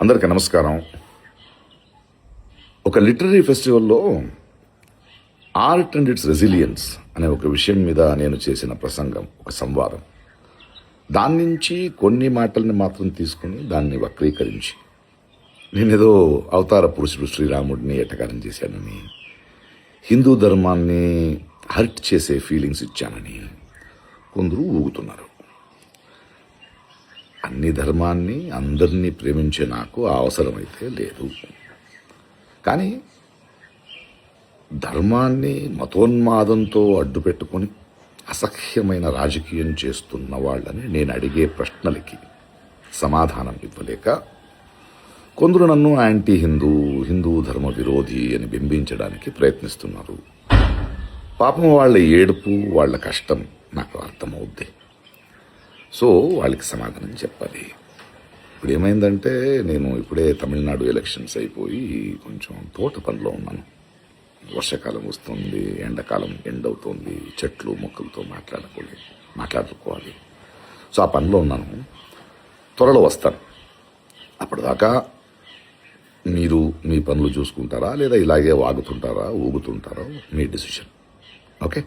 అందరికీ నమస్కారం. ఒక లిటరరీ ఫెస్టివల్లో ఆర్ట్ అండ్ ఇట్స్ రెసిలియన్స్ అనే ఒక విషయం మీద నేను చేసిన ప్రసంగం, ఒక సంవాదం. దాని నుంచి కొన్ని మాటల్ని మాత్రం తీసుకుని దాన్ని వక్రీకరించి నేనేదో అవతార పురుషుడు శ్రీరాముడిని ఎటకారం చేశానని, హిందూ ధర్మాన్ని హర్ట్ చేసే ఫీలింగ్స్ ఇచ్చానని కొందరు ఊగుతున్నారు. అన్ని ధర్మాన్ని అందరినీ ప్రేమించే నాకు ఆ అవసరమైతే లేదు. కానీ ధర్మాన్ని మతోన్మాదంతో అడ్డు పెట్టుకొని అసహ్యమైన రాజకీయం చేస్తున్న వాళ్ళని నేను అడిగే ప్రశ్నలకి సమాధానం ఇవ్వలేక కొందరు నన్ను యాంటీ హిందూ ధర్మ విరోధి అని బింబించడానికి ప్రయత్నిస్తున్నారు. పాపం వాళ్ళ ఏడుపు, వాళ్ళ కష్టం నాకు అర్థమవుద్ది. సో వాళ్ళకి సమాధానం చెప్పాలి. ఇప్పుడు ఏమైందంటే, నేను ఇప్పుడే తమిళనాడు ఎలక్షన్స్ అయిపోయి కొంచెం తోట పనిలో ఉన్నాను. వర్షాకాలం వస్తుంది, ఎండాకాలం ఎండవుతుంది, చెట్లు మొక్కలతో మాట్లాడుకోవాలి. సో ఆ పనిలో ఉన్నాను. త్వరలో వస్తాను. అప్పటిదాకా మీరు మీ పనులు చూసుకుంటారా, లేదా ఇలాగే ఊగుతుంటారా మీ డిసిషన్. ఓకే.